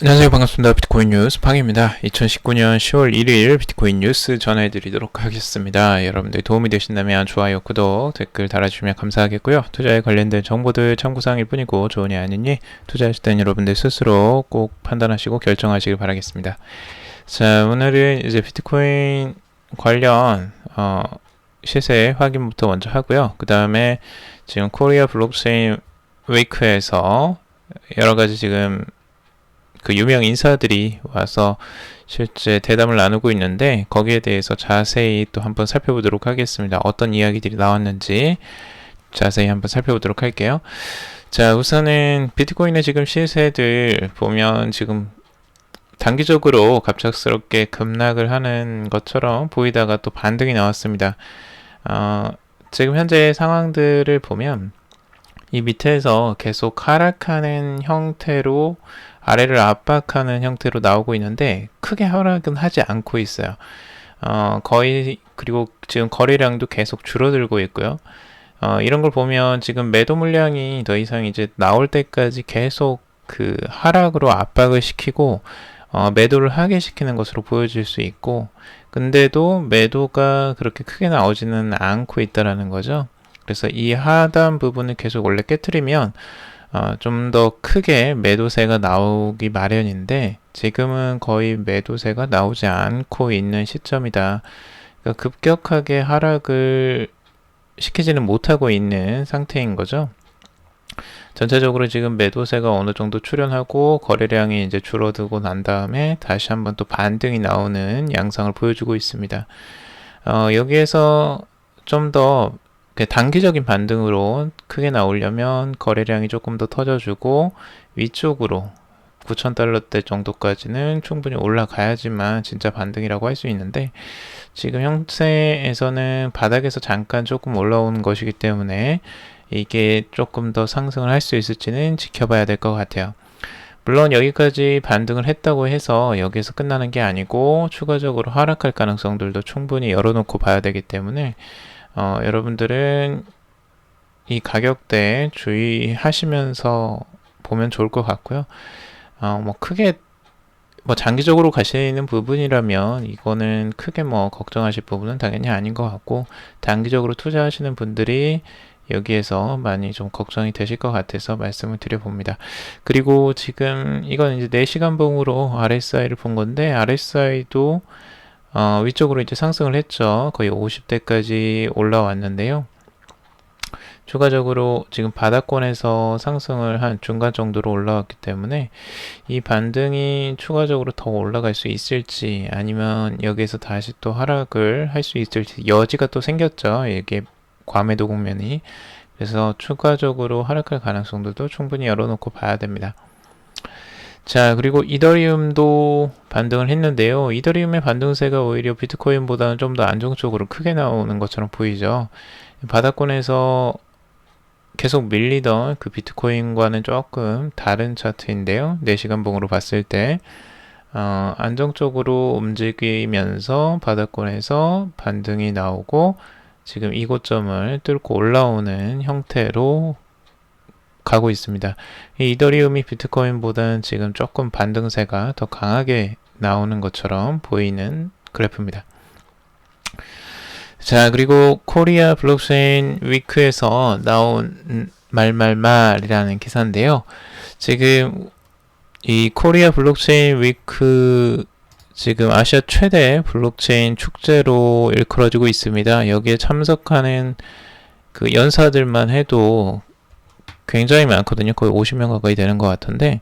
안녕하세요. 반갑습니다. 비트코인 뉴스 팡입니다. 2019년 10월 1일 비트코인 뉴스 전해드리도록 하겠습니다. 여러분들 도움이 되신다면 좋아요, 구독, 댓글 달아주시면 감사하겠고요. 투자에 관련된 정보들 참고사항일 뿐이고 좋으니 아니니 투자하실 때는 여러분들 스스로 꼭 판단하시고 결정하시길 바라겠습니다. 자, 오늘은 이제 비트코인 관련 시세 확인부터 먼저 하고요. 그 다음에 지금 코리아 블록체인 위크에서 여러가지 지금 그 유명 인사들이 와서 실제 대담을 나누고 있는데 거기에 대해서 자세히 또 한번 살펴보도록 하겠습니다. 어떤 이야기들이 나왔는지 자세히 한번 살펴보도록 할게요. 자, 우선은 비트코인의 지금 시세들 보면 지금 단기적으로 갑작스럽게 급락을 하는 것처럼 보이다가 또 반등이 나왔습니다. 지금 현재 상황들을 보면 이 밑에서 계속 하락하는 형태로 아래를 압박하는 형태로 나오고 있는데 크게 하락은 하지 않고 있어요. 거의 그리고 지금 거래량도 계속 줄어들고 있고요. 이런 걸 보면 지금 매도 물량이 더 이상 이제 나올 때까지 계속 그 하락으로 압박을 시키고 매도를 하게 시키는 것으로 보여질 수 있고, 근데도 매도가 그렇게 크게 나오지는 않고 있다라는 거죠. 그래서 이 하단 부분을 계속 원래 깨트리면 좀 더 크게 매도세가 나오기 마련인데 지금은 거의 매도세가 나오지 않고 있는 시점이다. 그러니까 급격하게 하락을 시키지는 못하고 있는 상태인 거죠. 전체적으로 지금 매도세가 어느 정도 출현하고 거래량이 이제 줄어들고 난 다음에 다시 한번 또 반등이 나오는 양상을 보여주고 있습니다. 여기에서 좀더 단기적인 반등으로 크게 나오려면 거래량이 조금 더 터져주고 위쪽으로 9,000달러대 정도까지는 충분히 올라가야지만 진짜 반등이라고 할 수 있는데 지금 형태에서는 바닥에서 잠깐 조금 올라오는 것이기 때문에 이게 조금 더 상승을 할 수 있을지는 지켜봐야 될 것 같아요. 물론 여기까지 반등을 했다고 해서 여기서 끝나는 게 아니고 추가적으로 하락할 가능성들도 충분히 열어놓고 봐야 되기 때문에 여러분들은 이 가격대 주의하시면서 보면 좋을 것 같고요. 크게 장기적으로 가시는 부분이라면 이거는 크게 걱정하실 부분은 당연히 아닌 것 같고, 단기적으로 투자하시는 분들이 여기에서 많이 좀 걱정이 되실 것 같아서 말씀을 드려봅니다. 그리고 지금 이건 이제 4시간 봉으로 RSI를 본 건데 RSI도 위쪽으로 이제 상승을 했죠. 거의 50대까지 올라왔는데요. 추가적으로 지금 바닥권에서 상승을 한 중간 정도로 올라왔기 때문에 이 반등이 추가적으로 더 올라갈 수 있을지 아니면 여기에서 다시 또 하락을 할 수 있을지 여지가 또 생겼죠. 이게 과매도 국면이. 그래서 추가적으로 하락할 가능성들도 충분히 열어놓고 봐야 됩니다. 자, 그리고 이더리움도 반등을 했는데요. 이더리움의 반등세가 오히려 비트코인보다는 좀 더 안정적으로 크게 나오는 것처럼 보이죠. 바닥권에서 계속 밀리던 그 비트코인과는 조금 다른 차트인데요. 4시간 봉으로 봤을 때 안정적으로 움직이면서 바닥권에서 반등이 나오고 지금 이 고점을 뚫고 올라오는 형태로 가고 있습니다. 이 이더리움이 비트코인보다는 지금 조금 반등세가 더 강하게 나오는 것처럼 보이는 그래프입니다. 자, 그리고 코리아 블록체인 위크에서 나온 말이라는 기사인데요. 지금 이 코리아 블록체인 위크 지금 아시아 최대 블록체인 축제로 일컬어지고 있습니다. 여기에 참석하는 그 연사들만 해도 굉장히 많거든요. 거의 50명 가까이 되는 것 같은데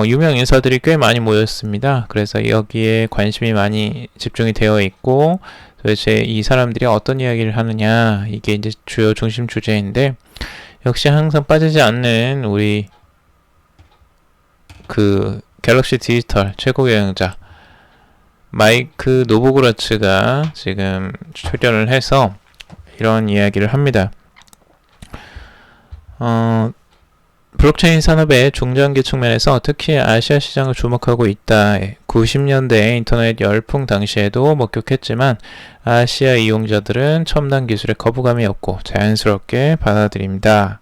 유명 인사들이 꽤 많이 모였습니다. 그래서 여기에 관심이 많이 집중이 되어 있고 도대체 이 사람들이 어떤 이야기를 하느냐 이게 이제 주요 중심 주제인데 역시 항상 빠지지 않는 우리 그 갤럭시 디지털 최고 경영자 마이크 노보그라츠가 지금 출연을 해서 이런 이야기를 합니다. 블록체인 산업의 중장기 측면에서 특히 아시아 시장을 주목하고 있다. 90년대 인터넷 열풍 당시에도 목격했지만 아시아 이용자들은 첨단 기술에 거부감이 없고 자연스럽게 받아들입니다.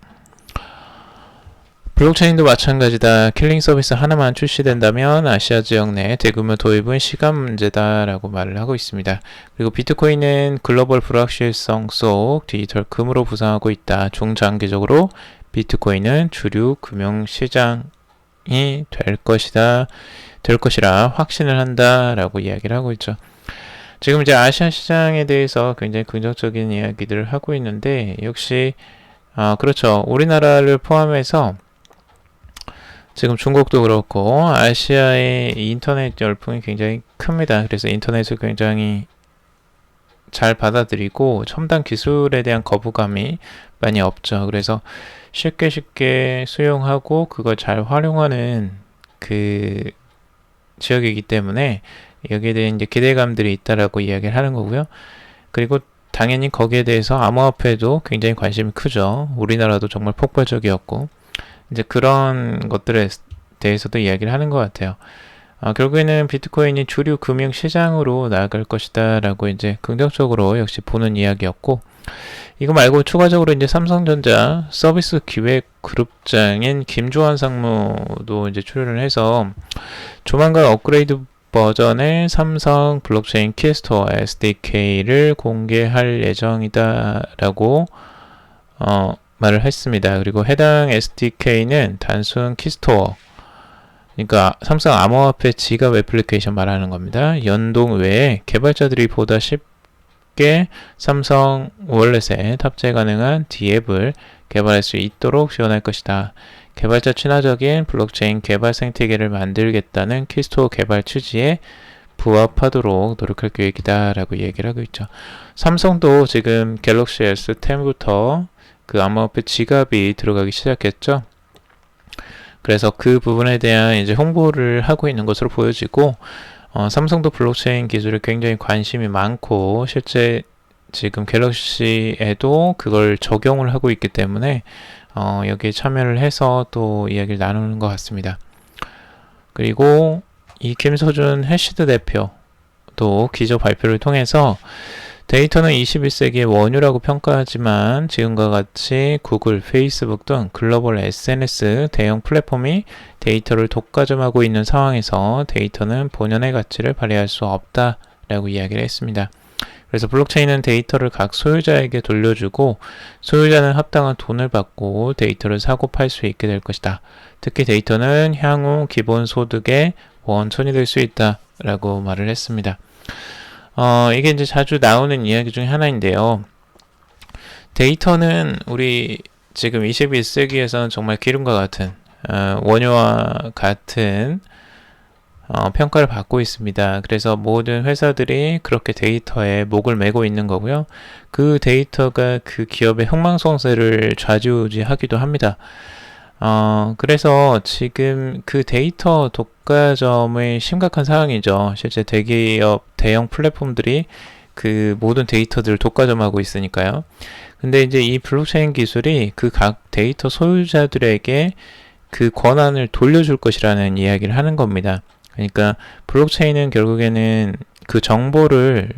블록체인도 마찬가지다. 킬링 서비스 하나만 출시된다면 아시아 지역 내 대규모 도입은 시간 문제다라고 말을 하고 있습니다. 그리고 비트코인은 글로벌 불확실성 속 디지털 금으로 부상하고 있다. 중장기적으로 비트코인은 주류 금융시장이 될 것이라 확신을 한다라고 이야기를 하고 있죠. 지금 이제 아시아 시장에 대해서 굉장히 긍정적인 이야기들을 하고 있는데, 역시 그렇죠. 우리나라를 포함해서 지금 중국도 그렇고 아시아의 인터넷 열풍이 굉장히 큽니다. 그래서 인터넷을 굉장히 잘 받아들이고 첨단 기술에 대한 거부감이 많이 없죠. 그래서 쉽게 수용하고 그걸 잘 활용하는 그 지역이기 때문에 여기에 대한 이제 기대감들이 있다라고 이야기를 하는 거고요. 그리고 당연히 거기에 대해서 암호화폐도 굉장히 관심이 크죠. 우리나라도 정말 폭발적이었고, 이제 그런 것들에 대해서도 이야기를 하는 것 같아요. 결국에는 비트코인이 주류 금융 시장으로 나아갈 것이다 라고 이제 긍정적으로 역시 보는 이야기였고, 이거 말고 추가적으로 이제 삼성전자 서비스 기획 그룹장인 김주환 상무도 이제 출연을 해서 조만간 업그레이드 버전의 삼성 블록체인 키스토어 SDK를 공개할 예정이다 라고 말을 했습니다. 그리고 해당 SDK는 단순 키스토어, 그러니까 삼성 암호화폐 지갑 애플리케이션 말하는 겁니다. 연동 외에 개발자들이 보다 쉽게 삼성 월렛에 탑재 가능한 D앱을 개발할 수 있도록 지원할 것이다. 개발자 친화적인 블록체인 개발 생태계를 만들겠다는 키스토어 개발 취지에 부합하도록 노력할 계획이다 라고 얘기를 하고 있죠. 삼성도 지금 갤럭시 S10부터 그 암호화폐 지갑이 들어가기 시작했죠. 그래서 그 부분에 대한 이제 홍보를 하고 있는 것으로 보여지고, 삼성도 블록체인 기술에 굉장히 관심이 많고 실제 지금 갤럭시에도 그걸 적용을 하고 있기 때문에 여기에 참여를 해서 또 이야기를 나누는 것 같습니다. 그리고 이 김소준 해시드 대표도 기조 발표를 통해서 데이터는 21세기의 원유라고 평가하지만 지금과 같이 구글, 페이스북 등 글로벌 SNS 대형 플랫폼이 데이터를 독과점하고 있는 상황에서 데이터는 본연의 가치를 발휘할 수 없다라고 이야기를 했습니다. 그래서 블록체인은 데이터를 각 소유자에게 돌려주고 소유자는 합당한 돈을 받고 데이터를 사고 팔 수 있게 될 것이다. 특히 데이터는 향후 기본소득의 원천이 될 수 있다라고 말을 했습니다. 이게 이제 자주 나오는 이야기 중에 하나인데요. 데이터는 우리 지금 21세기에서는 정말 기름과 같은 원유와 같은 평가를 받고 있습니다. 그래서 모든 회사들이 그렇게 데이터에 목을 매고 있는 거고요. 그 데이터가 그 기업의 흥망성쇠를 좌지우지하기도 합니다. 그래서 지금 그 데이터 독과점의 심각한 상황이죠. 실제 대기업, 대형 플랫폼들이 그 모든 데이터들을 독과점하고 있으니까요. 근데 이제 이 블록체인 기술이 그 각 데이터 소유자들에게 그 권한을 돌려줄 것이라는 이야기를 하는 겁니다. 그러니까 블록체인은 결국에는 그 정보를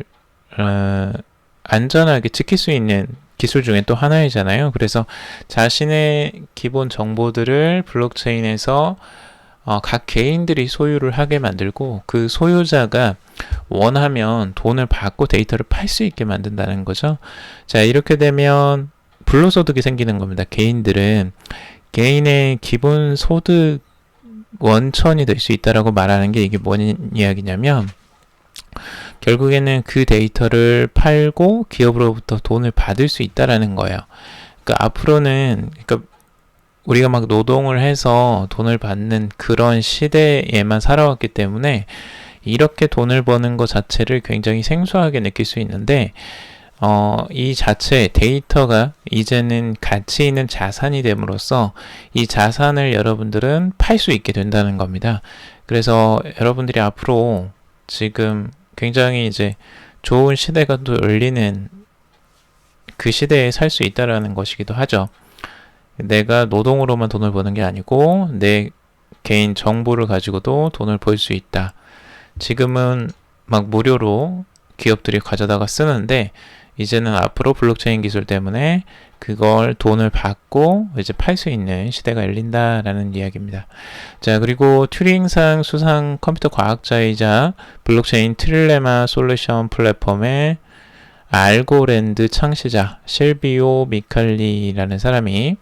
안전하게 지킬 수 있는 기술 중에 또 하나이잖아요. 그래서 자신의 기본 정보들을 블록체인에서 각 개인들이 소유를 하게 만들고 그 소유자가 원하면 돈을 받고 데이터를 팔 수 있게 만든다는 거죠. 자, 이렇게 되면 불로소득이 생기는 겁니다. 개인들은 개인의 기본 소득 원천이 될 수 있다라고 말하는 게 이게 뭔 이야기냐면 결국에는 그 데이터를 팔고 기업으로부터 돈을 받을 수 있다라는 거예요. 그러니까 앞으로는 우리가 막 노동을 해서 돈을 받는 그런 시대에만 살아왔기 때문에 이렇게 돈을 버는 것 자체를 굉장히 생소하게 느낄 수 있는데 이 자체 데이터가 이제는 가치 있는 자산이 됨으로써 이 자산을 여러분들은 팔 수 있게 된다는 겁니다. 그래서 여러분들이 앞으로 지금 굉장히 이제 좋은 시대가 또 열리는 그 시대에 살 수 있다라는 것이기도 하죠. 내가 노동으로만 돈을 버는 게 아니고 내 개인 정보를 가지고도 돈을 벌 수 있다. 지금은 막 무료로 기업들이 가져다가 쓰는데 이제는 앞으로 블록체인 기술 때문에 그걸 돈을 받고 이제 팔 수 있는 시대가 열린다라는 이야기입니다. 자, 그리고 튜링상 수상 컴퓨터 과학자이자 블록체인 트릴레마 솔루션 플랫폼의 알고랜드 창시자 실비오 미칼리라는 사람이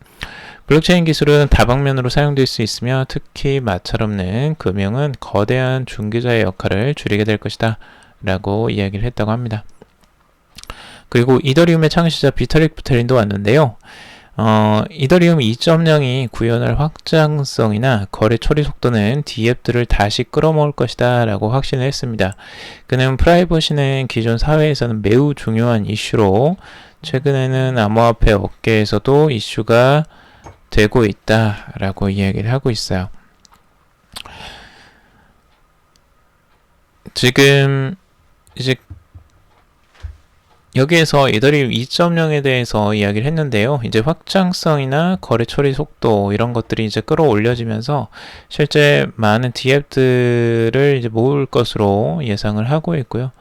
블록체인 기술은 다방면으로 사용될 수 있으며 특히 마찰 없는 금융은 거대한 중개자의 역할을 줄이게 될 것이다 라고 이야기를 했다고 합니다. 그리고 이더리움의 창시자 비타릭 부테린도 왔는데요. 이더리움 2.0이 구현할 확장성이나 거래 처리 속도는 디앱들을 다시 끌어모을 것이다 라고 확신을 했습니다. 그는 프라이버시는 기존 사회에서는 매우 중요한 이슈로 최근에는 암호화폐 업계에서도 이슈가 되고 있다 라고 이야기를 하고 있어요. 지금 이제 여기에서 이더리움 2.0에 대해서 이야기를 했는데요. 이제 확장성이나 거래 처리 속도 이런 것들이 이제 끌어올려지면서 실제 많은 디앱들을 이제 모을 것으로 예상을 하고 있고요.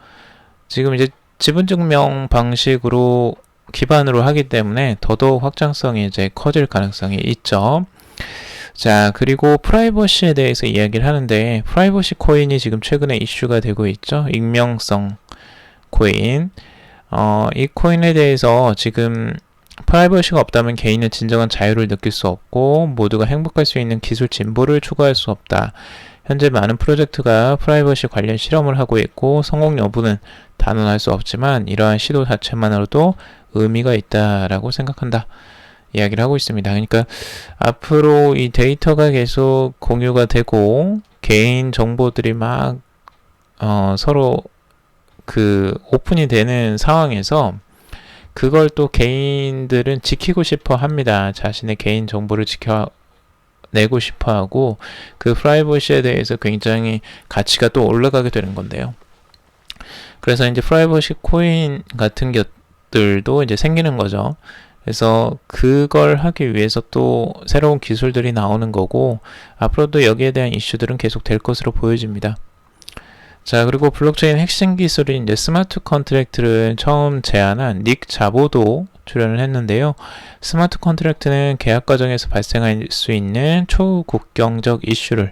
지금 이제 지분증명 방식으로 기반으로 하기 때문에 더더욱 확장성이 이제 커질 가능성이 있죠. 자, 그리고 프라이버시에 대해서 이야기를 하는데 프라이버시 코인이 지금 최근에 이슈가 되고 있죠. 익명성 코인. 이 코인에 대해서 지금 프라이버시가 없다면 개인은 진정한 자유를 느낄 수 없고 모두가 행복할 수 있는 기술 진보를 추구할 수 없다. 현재 많은 프로젝트가 프라이버시 관련 실험을 하고 있고 성공 여부는 단언할 수 없지만 이러한 시도 자체만으로도 의미가 있다라고 생각한다. 이야기를 하고 있습니다. 그러니까 앞으로 이 데이터가 계속 공유가 되고 개인 정보들이 막 서로 오픈이 되는 상황에서 그걸 또 개인들은 지키고 싶어 합니다. 자신의 개인 정보를 지켜내고 싶어 하고 그 프라이버시에 대해서 굉장히 가치가 또 올라가게 되는 건데요. 그래서 이제 프라이버시 코인 같은 것들도 이제 생기는 거죠. 그래서 그걸 하기 위해서 또 새로운 기술들이 나오는 거고 앞으로도 여기에 대한 이슈들은 계속 될 것으로 보여집니다. 자, 그리고 블록체인 핵심 기술인 이제 스마트 컨트랙트를 처음 제안한 닉 자보도 출연을 했는데요. 스마트 컨트랙트는 계약 과정에서 발생할 수 있는 초국경적 이슈를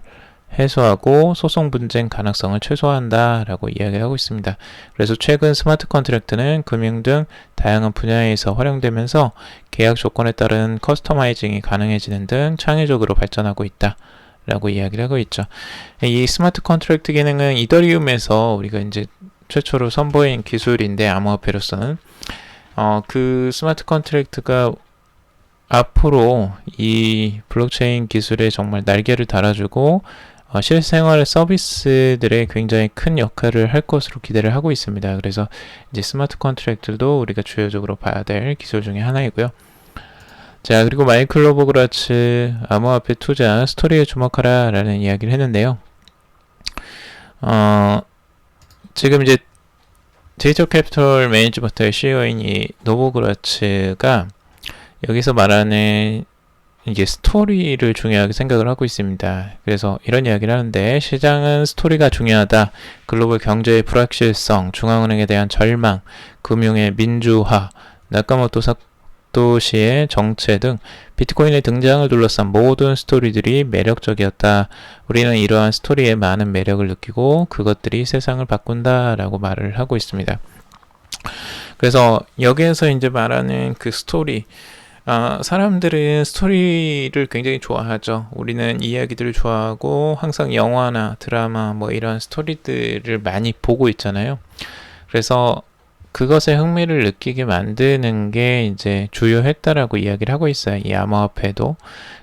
해소하고 소송 분쟁 가능성을 최소화한다라고 이야기하고 있습니다. 그래서 최근 스마트 컨트랙트는 금융 등 다양한 분야에서 활용되면서 계약 조건에 따른 커스터마이징이 가능해지는 등 창의적으로 발전하고 있다. 라고 이야기를 하고 있죠. 이 스마트 컨트랙트 기능은 이더리움에서 우리가 이제 최초로 선보인 기술인데 암호화폐로서는 그 스마트 컨트랙트가 앞으로 이 블록체인 기술에 정말 날개를 달아주고 실생활 서비스들에 굉장히 큰 역할을 할 것으로 기대를 하고 있습니다. 그래서 이제 스마트 컨트랙트도 우리가 주요적으로 봐야 될 기술 중에 하나이고요. 자, 그리고 마이클 로버그라츠 암호화폐 투자 스토리에 주목하라 라는 이야기를 했는데요. 지금 이제 디지털 캐피털 매니지먼트의 CEO인 이 노보그라츠가 여기서 말하는 이게 스토리를 중요하게 생각을 하고 있습니다. 그래서 이런 이야기를 하는데 시장은 스토리가 중요하다. 글로벌 경제의 불확실성, 중앙은행에 대한 절망, 금융의 민주화, 나카모토 사토시의 정체 등 비트코인의 등장을 둘러싼 모든 스토리들이 매력적이었다. 우리는 이러한 스토리에 많은 매력을 느끼고 그것들이 세상을 바꾼다라고 말을 하고 있습니다. 그래서 여기에서 이제 말하는 그 스토리, 사람들은 스토리를 굉장히 좋아하죠. 우리는 이야기들을 좋아하고 항상 영화나 드라마 뭐 이런 스토리들을 많이 보고 있잖아요. 그래서 그것에 흥미를 느끼게 만드는 게 이제 주요했다라고 이야기를 하고 있어요. 이 암호화폐도.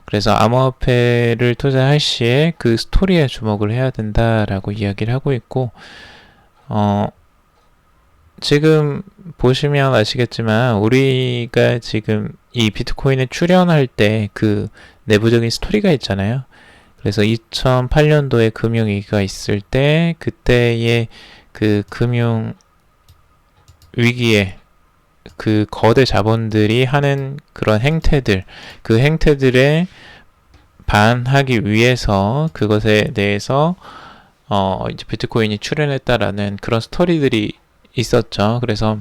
그래서 암호화폐를 투자할 시에 그 스토리에 주목을 해야 된다라고 이야기를 하고 있고, 지금 보시면 아시겠지만 우리가 지금 이 비트코인에 출연할 때 그 내부적인 스토리가 있잖아요. 그래서 2008년도에 금융위기가 있을 때 그때의 그 금융 위기에 그 거대 자본들이 하는 그런 행태들, 그 행태들에 반하기 위해서 그것에 대해서 이제 비트코인이 출연했다라는 그런 스토리들이 있었죠. 그래서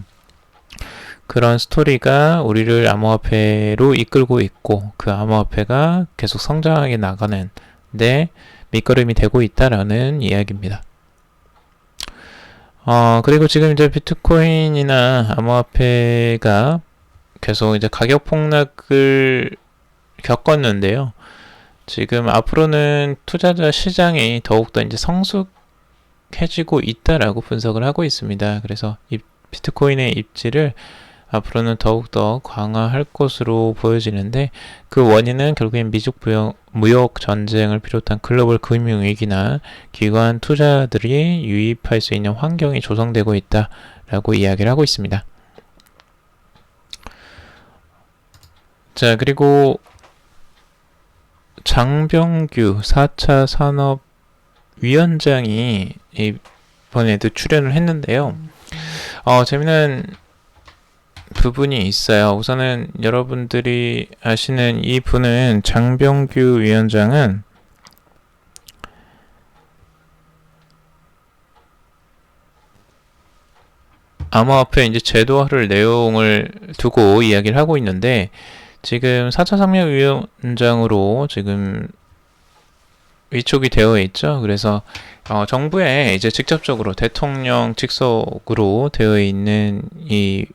그런 스토리가 우리를 암호화폐로 이끌고 있고 그 암호화폐가 계속 성장하게 나가는 데 밑거름이 되고 있다라는 이야기입니다. 그리고 지금 이제 비트코인이나 암호화폐가 계속 이제 가격 폭락을 겪었는데요. 지금 앞으로는 투자자 시장이 더욱더 이제 성숙해지고 있다라고 분석을 하고 있습니다. 그래서 이 비트코인의 입지를 앞으로는 더욱더 강화할 것으로 보여지는데 그 원인은 결국엔 미중 무역 전쟁을 비롯한 글로벌 금융위기나 기관 투자들이 유입할 수 있는 환경이 조성되고 있다라고 이야기를 하고 있습니다. 자, 그리고 장병규 4차 산업위원장이 이번에도 출연을 했는데요. 재미난 부분이 있어요. 우선은 여러분들이 아시는 이 분은 장병규 위원장은 암호화폐 이제 제도화를 내용을 두고 이야기를 하고 있는데 지금 4차 산업위원장으로 지금 위촉이 되어 있죠. 그래서 정부에 이제 직접적으로 대통령 직속으로 되어 있는 이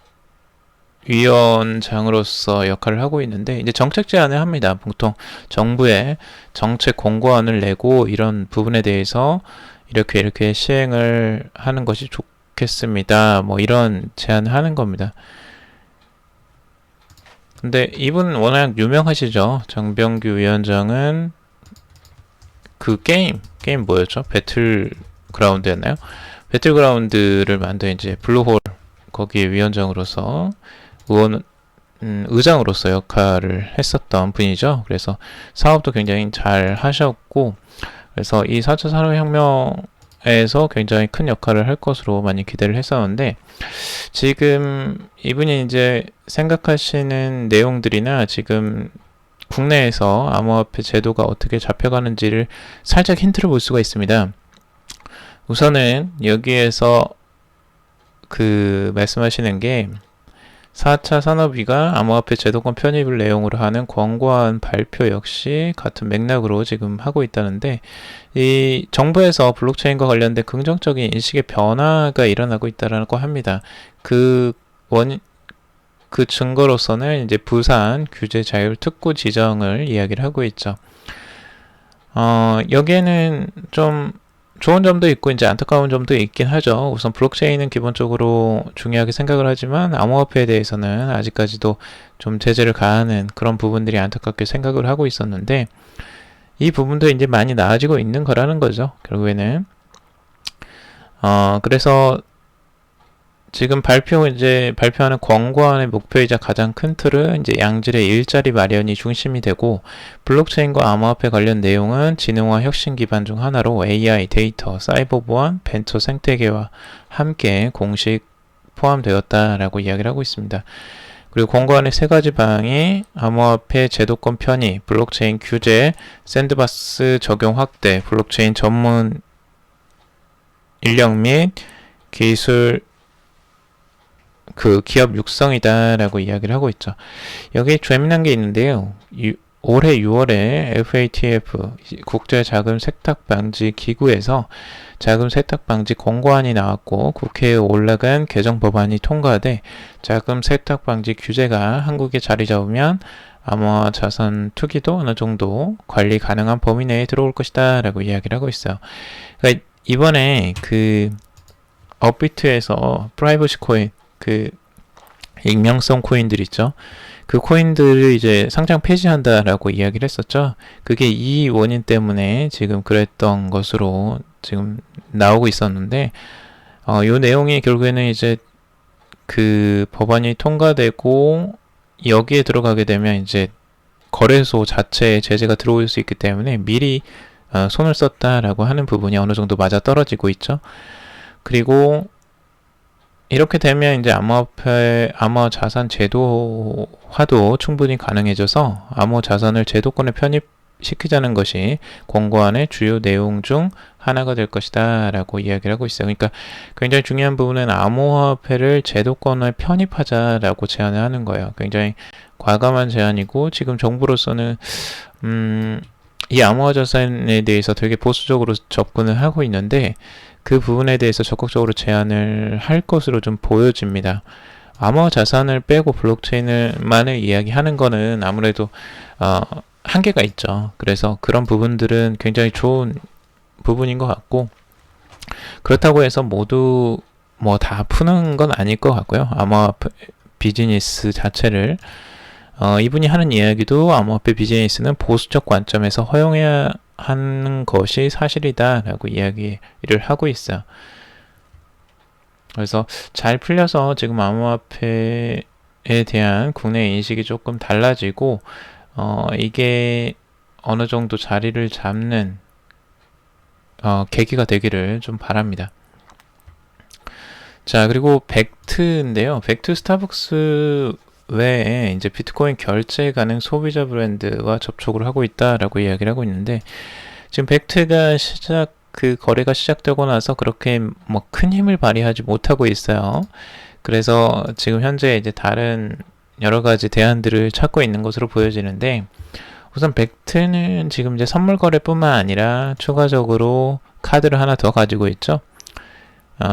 위원장으로서 역할을 하고 있는데 이제 정책 제안을 합니다. 보통 정부에 정책 공고안을 내고 이런 부분에 대해서 이렇게 시행을 하는 것이 좋겠습니다. 뭐 이런 제안을 하는 겁니다. 근데 이분 워낙 유명하시죠. 장병규 위원장은 그 게임 뭐였죠? 배틀그라운드였나요? 배틀그라운드를 만든 이제 블루홀 거기에 위원장으로서 의장으로서 역할을 했었던 분이죠. 그래서 사업도 굉장히 잘 하셨고, 그래서 이 4차 산업혁명에서 굉장히 큰 역할을 할 것으로 많이 기대를 했었는데, 지금 이분이 이제 생각하시는 내용들이나 지금 국내에서 암호화폐 제도가 어떻게 잡혀가는지를 살짝 힌트를 볼 수가 있습니다. 우선은 여기에서 말씀하시는 게 4차 산업위가 암호화폐 제도권 편입을 내용으로 하는 권고안 발표 역시 같은 맥락으로 지금 하고 있다는데 이 정부에서 블록체인과 관련된 긍정적인 인식의 변화가 일어나고 있다라고 합니다. 그 증거로서는 이제 부산 규제 자율 특구 지정을 이야기를 하고 있죠. 여기에는 좀 좋은 점도 있고 이제 안타까운 점도 있긴 하죠. 우선 블록체인은 기본적으로 중요하게 생각을 하지만 암호화폐에 대해서는 아직까지도 좀 제재를 가하는 그런 부분들이 안타깝게 생각을 하고 있었는데 이 부분도 이제 많이 나아지고 있는 거라는 거죠. 결국에는 그래서 지금 발표하는 권고안의 목표이자 가장 큰 틀은 이제 양질의 일자리 마련이 중심이 되고 블록체인과 암호화폐 관련 내용은 지능화 혁신 기반 중 하나로 AI, 데이터, 사이버 보안, 벤처 생태계와 함께 공식 포함되었다라고 이야기를 하고 있습니다. 그리고 권고안의 세 가지 방향이 암호화폐 제도권 편입, 블록체인 규제, 샌드박스 적용 확대, 블록체인 전문 인력 및 기술 기업 육성이다라고 이야기를 하고 있죠. 여기 재미난 게 있는데요. 올해 6월에 FATF 국제 자금 세탁 방지 기구에서 자금 세탁 방지 권고안이 나왔고 국회에 올라간 개정 법안이 통과돼 자금 세탁 방지 규제가 한국에 자리 잡으면 암호화 자산 투기도 어느 정도 관리 가능한 범위 내에 들어올 것이다 라고 이야기를 하고 있어요. 그러니까 이번에 업비트에서 프라이버시 코인 익명성 코인들 있죠. 그 코인들을 이제 상장 폐지한다라고 이야기를 했었죠. 그게 이 원인 때문에 지금 그랬던 것으로 지금 나오고 있었는데, 요 내용이 결국에는 이제 법안이 통과되고 여기에 들어가게 되면 이제 거래소 자체에 제재가 들어올 수 있기 때문에 미리 손을 썼다라고 하는 부분이 어느 정도 맞아 떨어지고 있죠. 그리고 이렇게 되면 이제 암호 자산 제도화도 충분히 가능해져서 암호 자산을 제도권에 편입시키자는 것이 권고안의 주요 내용 중 하나가 될 것이다 라고 이야기를 하고 있어요. 그러니까 굉장히 중요한 부분은 암호화폐를 제도권에 편입하자라고 제안을 하는 거예요. 굉장히 과감한 제안이고, 지금 정부로서는 이 암호화 자산에 대해서 되게 보수적으로 접근을 하고 있는데, 그 부분에 대해서 적극적으로 제안을 할 것으로 좀 보여집니다. 암호화 자산을 빼고 블록체인을만을 이야기하는 거는 아무래도 한계가 있죠. 그래서 그런 부분들은 굉장히 좋은 부분인 것 같고, 그렇다고 해서 모두 뭐 다 푸는 건 아닐 것 같고요. 암호화폐 비즈니스 자체를 이분이 하는 이야기도 암호화폐 비즈니스는 보수적 관점에서 허용해야 하는 것이 사실이다 라고 이야기를 하고 있어요. 그래서 잘 풀려서 지금 암호화폐에 대한 국내 인식이 조금 달라지고, 이게 어느 정도 자리를 잡는 계기가 되기를 좀 바랍니다. 자, 그리고 벡트인데요. 벡트 스타벅스 외에 이제 비트코인 결제 가능 소비자 브랜드와 접촉을 하고 있다라고 이야기를 하고 있는데, 지금 벡트가 거래가 시작되고 나서 그렇게 뭐 큰 힘을 발휘하지 못하고 있어요. 그래서 지금 현재 이제 다른 여러 가지 대안들을 찾고 있는 것으로 보여지는데, 우선 벡트는 지금 이제 선물 거래뿐만 아니라 추가적으로 카드를 하나 더 가지고 있죠.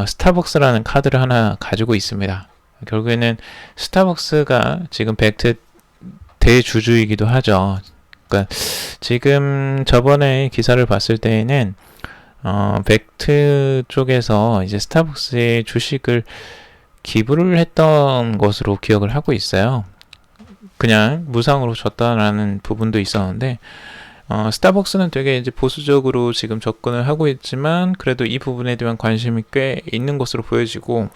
스타벅스라는 카드를 하나 가지고 있습니다. 결국에는 스타벅스가 지금 벡트 대주주이기도 하죠. 그러니까 지금 저번에 기사를 봤을 때에는 벡트 쪽에서 이제 스타벅스의 주식을 기부를 했던 것으로 기억을 하고 있어요. 그냥 무상으로 줬다라는 부분도 있었는데, 스타벅스는 되게 이제 보수적으로 지금 접근을 하고 있지만, 그래도 이 부분에 대한 관심이 꽤 있는 것으로 보여지고,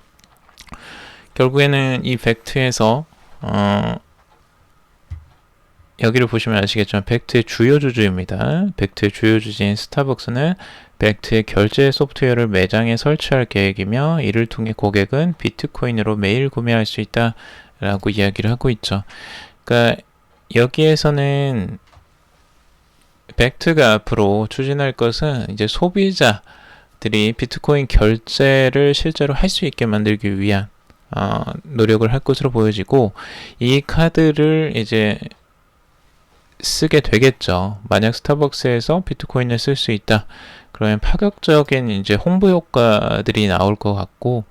결국에는 이 벡트에서 여기를 보시면 아시겠지만 벡트의 주요 주주입니다. 벡트의 주요 주주인 스타벅스는 벡트의 결제 소프트웨어를 매장에 설치할 계획이며, 이를 통해 고객은 비트코인으로 매일 구매할 수 있다라고 이야기를 하고 있죠. 그러니까 여기에서는 벡트가 앞으로 추진할 것은 이제 소비자들이 비트코인 결제를 실제로 할 수 있게 만들기 위한 노력을 할 것으로 보여지고, 이 카드를 이제 쓰게 되겠죠. 만약 스타벅스에서 비트코인을 쓸 수 있다, 그러면 파격적인 이제 홍보 효과들이 나올 것 같고,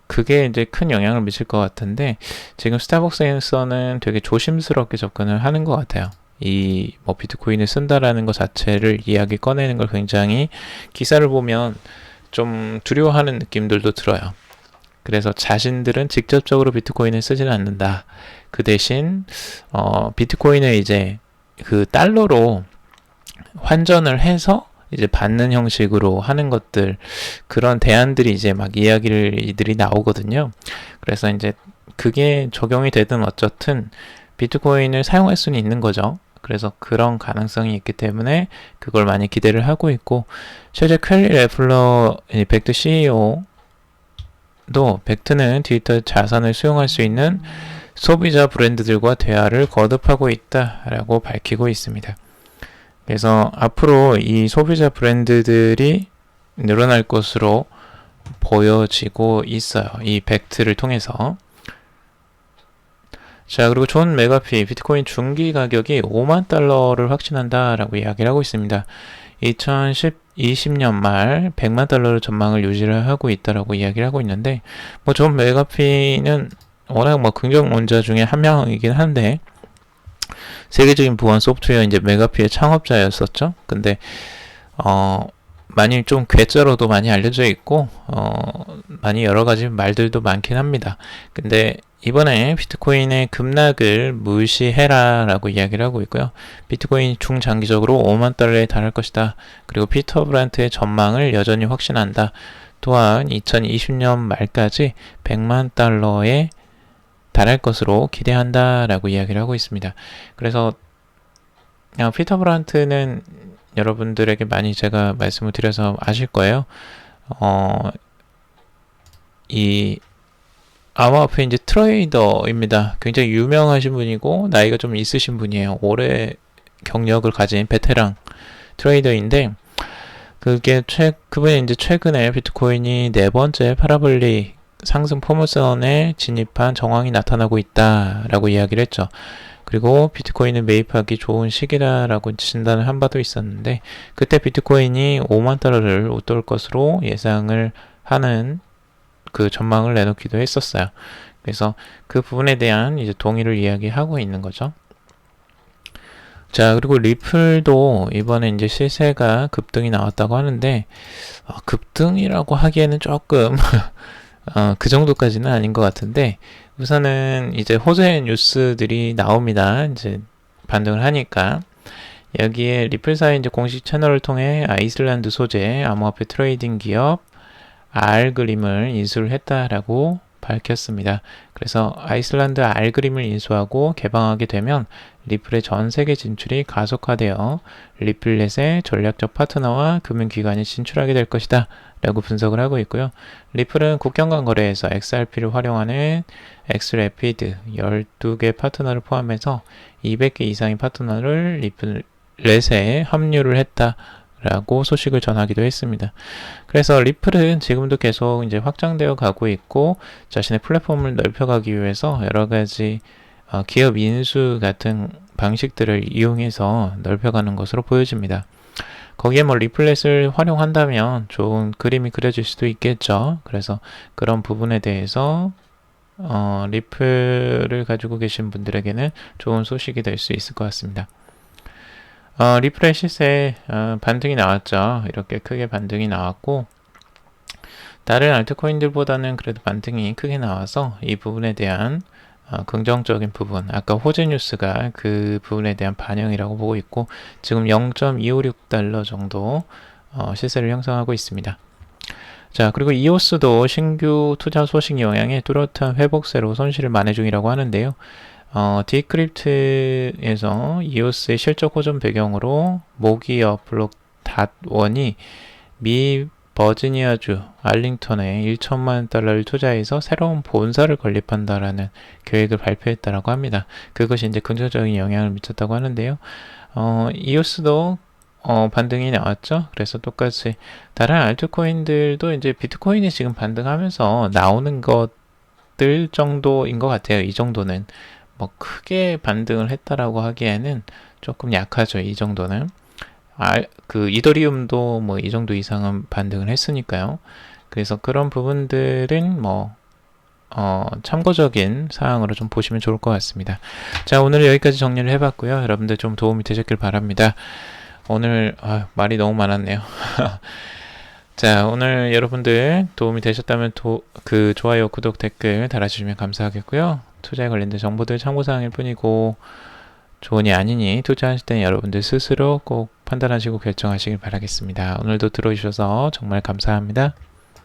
그게 이제 큰 영향을 미칠 것 같은데, 지금 스타벅스에서는 되게 조심스럽게 접근을 하는 것 같아요. 이 뭐 비트코인을 쓴다라는 것 자체를 이야기 꺼내는 걸 굉장히 기사를 보면 좀 두려워하는 느낌들도 들어요. 그래서 자신들은 직접적으로 비트코인을 쓰지는 않는다. 그 대신 비트코인을 이제 그 달러로 환전을 해서 이제 받는 형식으로 하는 것들, 그런 대안들이 이제 막 이야기들이 나오거든요. 그래서 이제 그게 적용이 되든 어쨌든 비트코인을 사용할 수는 있는 거죠. 그래서 그런 가능성이 있기 때문에 그걸 많이 기대를 하고 있고, 실제 켈리 레플러 벡트 CEO도 벡트는 디지털 자산을 수용할 수 있는 소비자 브랜드들과 대화를 거듭하고 있다라고 밝히고 있습니다. 그래서 앞으로 이 소비자 브랜드들이 늘어날 것으로 보여지고 있어요. 이 벡트를 통해서. 자, 그리고 존 메가피 비트코인 중기 가격이 5만 달러를 확신한다라고 이야기를 하고 있습니다. 2020년 말 100만 달러를 전망을 유지를 하고 있다라고 이야기를 하고 있는데, 뭐 존 메가피는 워낙 뭐 긍정론자 중에 한 명이긴 한데, 세계적인 보안 소프트웨어 이제 메가피의 창업자였었죠. 근데 많이 좀 괴짜로도 많이 알려져 있고, 많이 여러 가지 말들도 많긴 합니다. 근데 이번에 비트코인의 급락을 무시해라 라고 이야기를 하고 있고요. 비트코인이 중장기적으로 5만 달러에 달할 것이다. 그리고 피터 브란트의 전망을 여전히 확신한다. 또한 2020년 말까지 100만 달러에 달할 것으로 기대한다 라고 이야기를 하고 있습니다. 그래서 피터 브란트는 여러분들에게 많이 제가 말씀을 드려서 아실 거예요. 이 암호화폐 이제 트레이더입니다. 굉장히 유명하신 분이고 나이가 좀 있으신 분이에요. 오래 경력을 가진 베테랑 트레이더인데, 그분이 이제 최근에 비트코인이 네 번째 파라볼릭 상승 포물선에 진입한 정황이 나타나고 있다라고 이야기를 했죠. 그리고 비트코인을 매입하기 좋은 시기다라고 진단을 한 바도 있었는데, 그때 비트코인이 5만 달러를 웃돌 것으로 예상을 하는 그 전망을 내놓기도 했었어요. 그래서 그 부분에 대한 이제 동의를 이야기하고 있는 거죠. 자, 그리고 리플도 이번에 이제 시세가 급등이 나왔다고 하는데, 급등이라고 하기에는 조금 그 정도까지는 아닌 것 같은데, 우선은 이제 호재 뉴스들이 나옵니다. 이제 반등을 하니까. 여기에 리플사의 이제 공식 채널을 통해 아이슬란드 소재 암호화폐 트레이딩 기업 알그림을 인수를 했다라고 밝혔습니다. 그래서 아이슬란드 알그림을 인수하고 개방하게 되면 리플의 전 세계 진출이 가속화되어 리플넷의 전략적 파트너와 금융기관이 진출하게 될 것이다 라고 분석을 하고 있고요. 리플은 국경 간 거래에서 XRP를 활용하는 엑스래피드 12개 파트너를 포함해서 200개 이상의 파트너를 리플넷에 합류를 했다 라고 소식을 전하기도 했습니다. 그래서 리플은 지금도 계속 이제 확장되어 가고 있고, 자신의 플랫폼을 넓혀가기 위해서 여러 가지 기업 인수 같은 방식들을 이용해서 넓혀가는 것으로 보여집니다. 거기에 뭐 리플렛을 활용한다면 좋은 그림이 그려질 수도 있겠죠. 그래서 그런 부분에 대해서 리플을 가지고 계신 분들에게는 좋은 소식이 될 수 있을 것 같습니다. 리플의 시세 반등이 나왔죠. 이렇게 크게 반등이 나왔고, 다른 알트코인들보다는 그래도 반등이 크게 나와서 이 부분에 대한 긍정적인 부분, 아까 호재 뉴스가 그 부분에 대한 반영이라고 보고 있고, 지금 0.256달러 정도 시세를 형성하고 있습니다. 자, 그리고 이오스도 신규 투자 소식 영향에 뚜렷한 회복세로 손실을 만회 중이라고 하는데요. 디크립트에서 이오스의 실적 호전 배경으로 모기업 블록 닷원이 미 버지니아주 알링턴에 1천만 달러를 투자해서 새로운 본사를 건립한다라는 계획을 발표했다라고 합니다. 그것이 이제 긍정적인 영향을 미쳤다고 하는데요. 이오스도 반등이 나왔죠. 그래서 똑같이 다른 알트코인들도 이제 비트코인이 지금 반등하면서 나오는 것들 정도인 것 같아요. 이 정도는 뭐 크게 반등을 했다라고 하기에는 조금 약하죠. 이 정도는. 그 이더리움도 뭐 이 정도 이상은 반등을 했으니까요. 그래서 그런 부분들은 뭐 참고적인 사항으로 좀 보시면 좋을 것 같습니다. 자, 오늘 여기까지 정리를 해봤고요. 여러분들 좀 도움이 되셨길 바랍니다. 오늘 말이 너무 많았네요. 자, 오늘 여러분들 도움이 되셨다면 그 좋아요, 구독, 댓글 달아주시면 감사하겠고요. 투자에 관련된 정보들 참고사항일 뿐이고, 좋으니 아니니 투자하실 때는 여러분들 스스로 꼭 판단하시고 결정하시길 바라겠습니다. 오늘도 들어주셔서 정말 감사합니다.